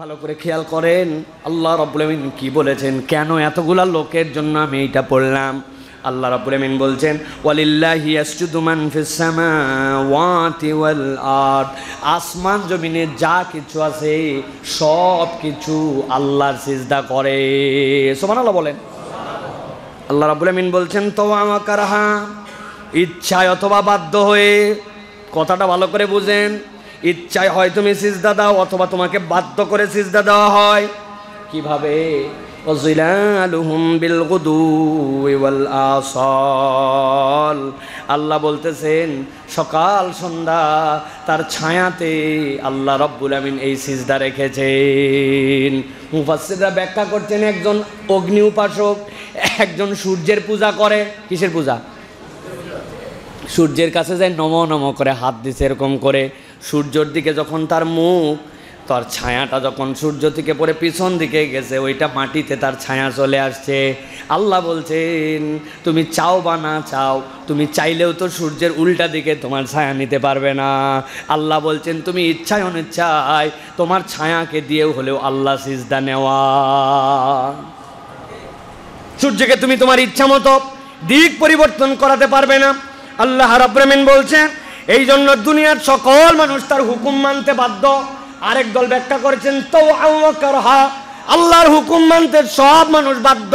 ভালো করে খেয়াল করেন আল্লাহ রাব্বুল আমিন কি বলেছেন, কেন এতগুলা লোকের জন্য আমি এইটা পড়লাম। আল্লাহ রাব্বুল আমিন বলছেন ওয়ালিল্লাহি ইয়াসজুদু মান ফিস সামাওয়াতি ওয়াল আরদ, আসমান জমিনে যা কিছু আছে সব কিছু আল্লাহর সিজদা করে। সুবহানাল্লাহ বলেন। আল্লাহ রাব্বুল আমিন বলছেন তাওয়া কারহা, ইচ্ছায় অথবা বাধ্য হয়ে। কথাটা ভালো করে বুঝেন, ইচ্ছায় হয় তুমি সিজদা দাও অথবা তোমাকে বাধ্য করে সিজদা দেওয়া হয়। কিভাবে? ওয়াজিলালুহুম বিল গুদুই ওয়াল আসাল, আল্লাহ বলতেছেন সকাল সন্ধ্যা তার ছায়াতে আল্লাহ রাব্বুল আমিন এই সিজদা রেখেছেন। মুফাসসিররা ব্যাখ্যা করছেন একজন অগ্নি উপাসক একজন সূর্যের পূজা করে। কিসের পূজা? সূর্যের কাছে যায় নমো নমো করে হাত দিছে এরকম করে। সূর্যর দিকে যখন তার মুখ, তার ছায়াটা যখন সূর্য থেকে পরে পিছন দিকে গেছে, ওইটা মাটিতে তার ছায়া চলে আসছে। আল্লাহ বলছেন তুমি চাও বা না চাও, তুমি চাইলেও তো সূর্যের উল্টা দিকে তোমার ছায়া নিতে পারবে না। আল্লাহ বলছেন তুমি ইচ্ছায় অনিচ্ছায় তোমার ছায়াকে দিয়েও হলেও আল্লাহ সিজদা নেওয়া। সূর্যকে তুমি তোমার ইচ্ছা মতো দিক পরিবর্তন করাতে পারবে না। আল্লাহ রাব্বুল আমিন বলছেন এই জন্য দুনিয়ার সকল মানুষ তার হুকুম মানতে বাধ্য। আরেক দল ব্যাখ্যা করেছেন তাওআ ওয়া কারহা, আল্লাহর হুকুম মানতে সব মানুষ বাধ্য।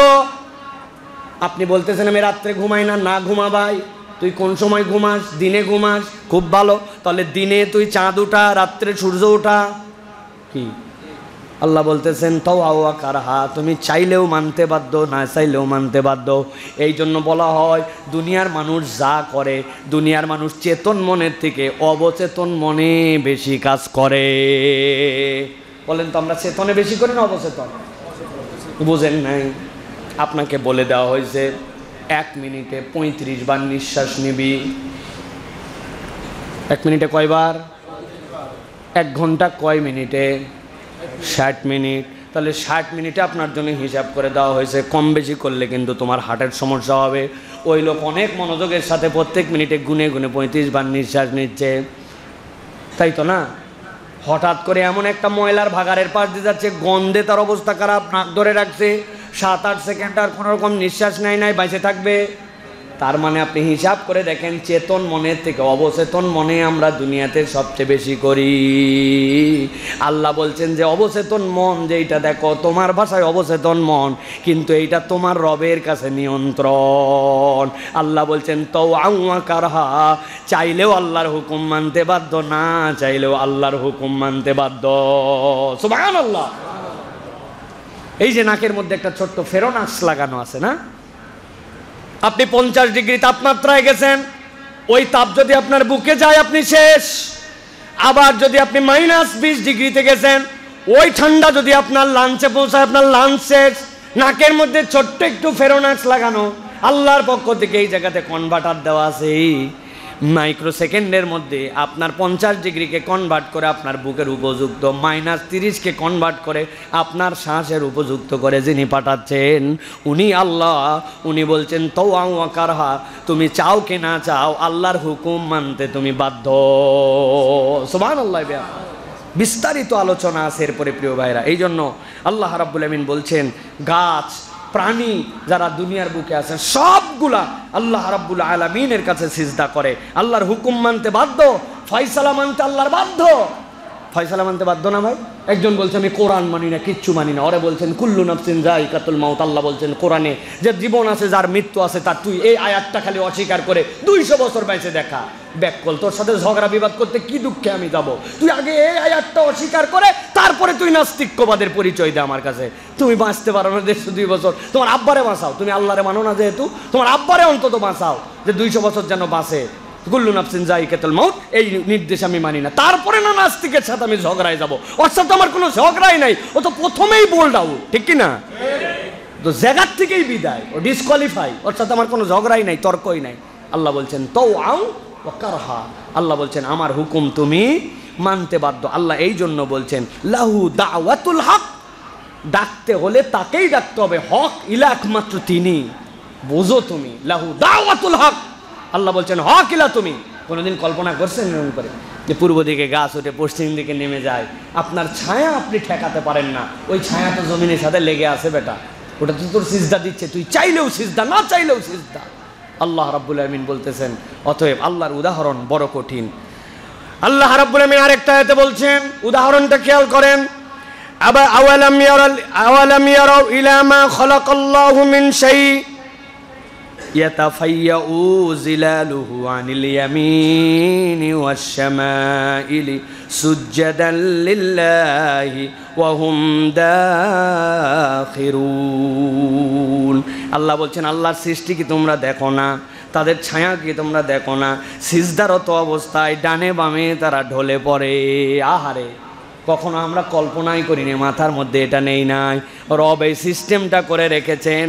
আপনি বলতেছেন আমি রাত্রে ঘুমাই না, না ঘুমাবাই। তুই কোন সময় ঘুমাস? দিনে ঘুমাস, খুব ভালো। তাহলে দিনে তুই চাঁদ উঠা, রাত্রে সূর্য উঠা। কি আল্লাহ বলতেছেন তাওআ ওয়া কারহা, তুমি চাইলেও মানতে বাধ্য, না চাইলেও মানতে বাধ্য। এই জন্য বলা হয় দুনিয়ার মানুষ যা করে, দুনিয়ার মানুষ চেতন মনের থেকে অবচেতন মনে বেশি কাজ করে। বলেন তো আমরা চেতনে বেশি করি না অবচেতন? বুঝেন নাই? আপনাকে বলে দেওয়া হয়েছে 1 মিনিটে 35 বার নিঃশ্বাস নিবি। 1 মিনিটে কয়বার? 1 ঘন্টা কয় মিনিটে? 60 মিনিট। তাহলে 60 মিনিটে আপনার জন্য হিসাব করে দেওয়া হয়েছে। কম বেশি করলে কিন্তু তোমার হার্টের সমস্যা হবে। ওই লোক অনেক মনোযোগের সাথে প্রত্যেক মিনিটে গুনে গুনে 35 বার নিঃশ্বাস নিচ্ছে, তাই তো না? হঠাৎ করে এমন একটা ময়লার ভাগাড়ের পাশ দিয়ে যাচ্ছে, গন্ধে তার অবস্থা খারাপ, নাক ধরে রাখছে, 7-8 সেকেন্ড আর কোনো রকম নিঃশ্বাস নাই বেঁচে থাকবে। তার মানে আপনি হিসাব করে দেখেন চেতন মনের থেকে অবচেতন মনে আমরা দুনিয়াতে সবচেয়ে বেশি করি। আল্লাহ বলছেন যে অবচেতন মন যেইটা দেখো তোমার ভাষায় অবচেতন মন, কিন্তু এইটা তোমার রবের কাছে নিয়ন্ত্রণ। আল্লাহ বলছেন তাওআ ওয়া কারহা, চাইলেও আল্লাহর হুকুম মানতে বাধ্য, না চাইলেও আল্লাহর হুকুম মানতে বাধ্য। সুবহানাল্লাহ। এই যে নাকের মধ্যে একটা ছোট্ট ফেরোনাক্স লাগানো আছে না, আপনি 50 ডিগ্রি তাপমাত্রায় গেছেন, ওই তাপ যদি আপনার বুকে যায় আপনি শেষ। আবার যদি আপনি -20 ডিগ্রিতে গেছেন, ওই ঠান্ডা যদি আপনার লাঞ্চে পৌঁছায় আপনার লাঞ্চ শেষ। নাকের মধ্যে ছোট্ট একটু ফেরোনাক্স লাগানো, আল্লাহর পক্ষ থেকে এই জায়গাতে কনভার্টার দেওয়া আছে। মাইক্রো সেকেন্ডের মধ্যে আপনার 50 ডিগ্রিকে কনভার্ট করে আপনার বুকের উপযুক্ত, -30কে কনভার্ট করে আপনার শ্বাসের উপযুক্ত করে যিনি পাঠাচ্ছেন উনি আল্লাহ। উনি বলছেন তাওআ ওয়া কারহা, তুমি চাও কি না চাও আল্লাহর হুকুম মানতে তুমি বাধ্য। সুবহানাল্লাহ। বিস্তারিত আলোচনা আছে এরপরে প্রিয় ভাইরা। এই জন্য আল্লাহ রাব্বুল আমিন বলছেন গাছ প্রাণী যারা দুনিয়ার বুকে আছে সবগুলা আল্লাহ রাব্বুল আলামিনের কাছে সিজদা করে, আল্লাহর হুকুম মানতে বাধ্য, ফয়সালা মানতে আল্লাহর বাধ্য। ফয়সালা মানতে বাধ্য না ভাই? একজন বলছে আমি কোরআন মানি না, কিচ্ছু মানি না। ওরে বলছেন কুল্লু নাফসিন যায়িকাতুল মাউত, আল্লাহ বলছেন কোরআনে যে জীবন আছে যার মৃত্যু আছে তার। তুই এই আয়াতটা খালি অস্বীকার করে 200 বছর বেঁচে দেখা। ব্যাককল তোর সাথে ঝগড়া বিবাদ করতে কি দুঃখে আমি যাব? তুই আগে এই আয়াতটা অস্বীকার করে তারপরে তুই নাস্তিক্যবাদের পরিচয় দে আমার কাছে। তুমি বাঁচতে পারো না 150-2 বছর, তোমার আব্বারে বাঁচাও। তুমি আল্লাহরে মানো না যেহেতু, তোমার আব্বারে অন্তত বাঁচাও যে 200 বছর যেন বাঁচে। কুল্লু নাফসিন যায়িকাতুল মাউত এই নির্দেশ আমি মানি না, তারপরে না নাস্তিকের সাথে আমি ঝগড়ায় যাব। ওর সাথে আমার কোনো ঝগড়াই নাই, ও তো প্রথমেই বোল্ড আউট, ঠিক কি না? তো জায়গার থেকেই বিদায়, ও ডিসকোয়ালিফাই। ওর সাথে আমার কোনো ঝগড়াই নাই, তর্কই নাই। আল্লাহ বলছেন তাওআ ওয়া কারহা, আল্লাহ বলছেন আমার হুকুম তুমি মানতে বাধ্য। আল্লাহ এই জন্য বলছেন লাহু দাওয়াতুল হক, ডাকতে হলে তাকেই ডাকতে হবে। হক ইলা একমাত্র তিনি, বুঝো তুমি। লাহু দাওয়াতুল হক, আল্লাহ বলছেন হক ইলা তুমি। কোনোদিন কল্পনা করছেন এরকম করে যে পূর্ব দিকে গাছ ওঠে পশ্চিম দিকে নেমে যায়, আপনার ছায়া আপনি ঠেকাতে পারেন না, ওই ছায়া তো জমিনের সাথে লেগে আছে বেটা, ওটা তো তোর সিজদা দিচ্ছে, তুই চাইলেও সিজদা না চাইলেও সিজদা। আল্লাহ রাব্বুল আমিন বলতেছেন, অতএব আল্লাহর উদাহরণ বড় কঠিন। আল্লাহ রাব্বুল আমিন আরেকটা আয়াতে বলছেন, উদাহরণটা খেয়াল করেন, আওয়ালাম ইয়ারাউ ইলা মা খালাকাল্লাহু মিন শাই ইয়াতাফায়্যাউ জিলালুহু আনিল ইয়ামিনি ওয়াশ শামাইলি সুজদান লিল্লাহি ওয়া হুম দাখিরুন। আল্লাহ বলছেন, আল্লাহর সৃষ্টি কি তোমরা দেখো না, তাদের ছায়া কি তোমরা দেখো না, সিজদারত অবস্থায় ডানে বামে তারা ঢলে পড়ে। আহারে, কখনো আমরা কল্পনাই করিনি, মাথার মধ্যে এটা নেই নাই, রব এই সিস্টেমটা করে রেখেছেন।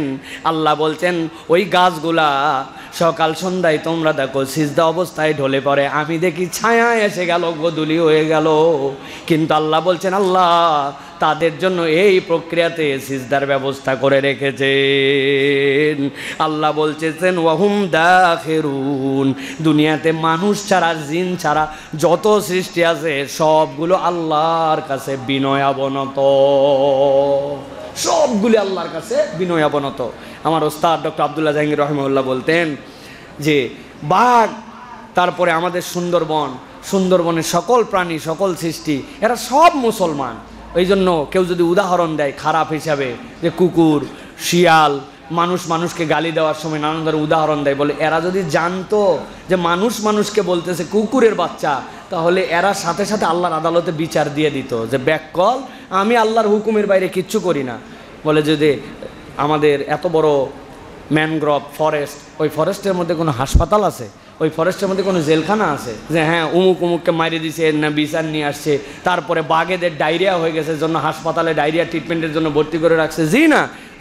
আল্লাহ বলছেন ওই গাছগুলা সকাল সন্ধ্যায় তোমরা দেখো সিজদা অবস্থায় ঢলে পড়ে, আমি দেখি ছায়া এসে গেল, গোধূলি হয়ে গেল, কিন্তু আল্লাহ বলছেন আল্লাহ তাদের জন্য এই প্রক্রিয়াতে সিজদার ব্যবস্থা করে রেখেছেন। আল্লাহ বলছেন ওয়াহুম দাখিরুন, দুনিয়াতে মানুষ ছাড়া জিন ছাড়া যত সৃষ্টি আছে সবগুলো আল্লাহর কাছে বিনয়াবনত, সবগুলি আল্লাহর কাছে বিনয়াবনত। আমার ওস্তাদ ডক্টর আব্দুল্লাহ জাহাঙ্গীর রহিমাহুল্লাহ বলতেন যে বাঘ, তারপরে আমাদের সুন্দরবনের সকল প্রাণী সকল সৃষ্টি এরা সব মুসলমান। এই জন্য কেউ যদি উদাহরণ দেয় খারাপ হিসাবে যে কুকুর শিয়াল মানুষকে গালি দেওয়ার সময় নানান ধরনের উদাহরণ দেয়, বলে এরা যদি জানতো যে মানুষকে বলতেছে কুকুরের বাচ্চা, তাহলে এরা সাথে সাথে আল্লাহর আদালতে বিচার দিয়ে দিত যে ব্যাককল, আমি আল্লাহর হুকুমের বাইরে কিচ্ছু করি না। বলে যদি আমাদের এত বড় ম্যানগ্রোভ ফরেস্ট, ওই ফরেস্টের মধ্যে কোনো হাসপাতাল আছে, ওই ফরেস্টের মধ্যে কোনো জেলখানা আছে যে হ্যাঁ উমুককে মারিয়ে দিছে না বিচার নিয়ে আসছে, তারপরে বাঘেদের ডায়রিয়া হয়ে গেছে জন্য হাসপাতালে ডায়রিয়া ট্রিটমেন্টের জন্য ভর্তি করে রাখছে? জি না।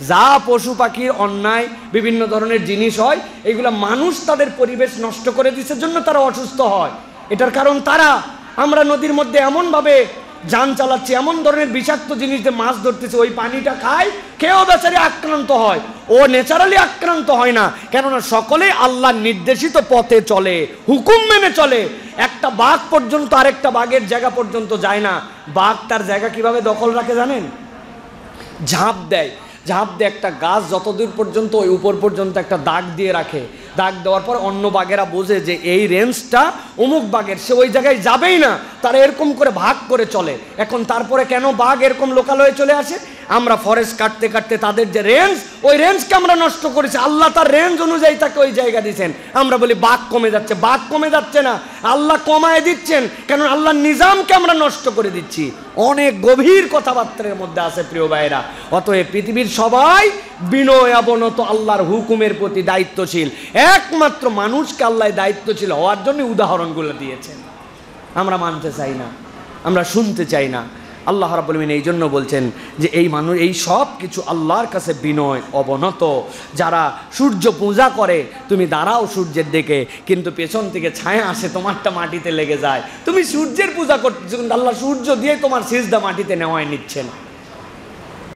যা পশু পাখির অন্যায় বিভিন্ন ধরনের জিনিস হয়, এইগুলো মানুষ তাদের পরিবেশ নষ্ট করে দিচ্ছে জন্য তারা অসুস্থ হয়। এটার কারণ তারা, আমরা নদীর মধ্যে এমনভাবে যান চালাচ্ছি, এমন ধরনের বিষাক্ত জিনিস দিয়ে মাছ ধরতেছে, ওই পানিটা খায়, কেউ বেচারি আক্রান্ত হয়, ও ন্যাচারালি আক্রান্ত হয় না, কেননা সকলেই আল্লাহর নির্দেশিত পথে চলে, হুকুম মেনে চলে। একটা বাঘ পর্যন্ত আরেকটা বাঘের জায়গা পর্যন্ত যায় না। বাঘ তার জায়গা কিভাবে দখল রাখে জানেন? ঝাঁপ দেয় একটা গাছ যতদূর পর্যন্ত ওই উপর পর্যন্ত একটা দাগ দিয়ে রাখে, দাগ দেওয়ার পর অন্য বাঘেরা বোঝে যে এই রেঞ্জটা অমুক বাঘের, সে ওই জায়গায় যাবেই না, তারা এরকম করে ভাগ করে চলে। এখন তারপরে কেন বাঘ এরকম লোকালয়ে চলে আসে? আমরা ফরেস্ট কাটতে কাটতে তাদের যে রেঞ্জ, ওই রেঞ্জকে আমরা নষ্ট করেছি। আল্লাহ তার রেঞ্জ অনুযায়ী তাকে ওই জায়গা দিচ্ছেন। আমরা বলি বাঘ কমে যাচ্ছে, বাঘ কমে যাচ্ছে না, আল্লাহ কমায় দিচ্ছেন, কেন আল্লাহর নিজামকে আমরা নষ্ট করে দিচ্ছি। অনেক গভীর কথাবার্তার মধ্যে আছে প্রিয় ভাইরা। অতএব পৃথিবীর সবাই বিনয়াবনত আল্লাহর হুকুমের প্রতি দায়িত্বশীল, একমাত্র মানুষকে আল্লাহ দায়িত্বশীল হওয়ার জন্য উদাহরণগুলো দিয়েছেন। আমরা মানতে চাই না, আমরা শুনতে চাই না। আল্লাহ রাব্বুল আমিন এই জন্য বলছেন যে এই মানুষ এই সব কিছু আল্লাহর কাছে বিনয় অবনত। যারা সূর্য পূজা করে, তুমি দাঁড়াও সূর্যের দিকে, কিন্তু পেছন থেকে ছায়া আসে, তোমারটা মাটিতে লেগে যায়। তুমি সূর্যের পূজা করতেছো, কিন্তু আল্লাহ সূর্য দিয়ে তোমার সিজদা মাটিতে নেওয়ায় নিচ্ছেন।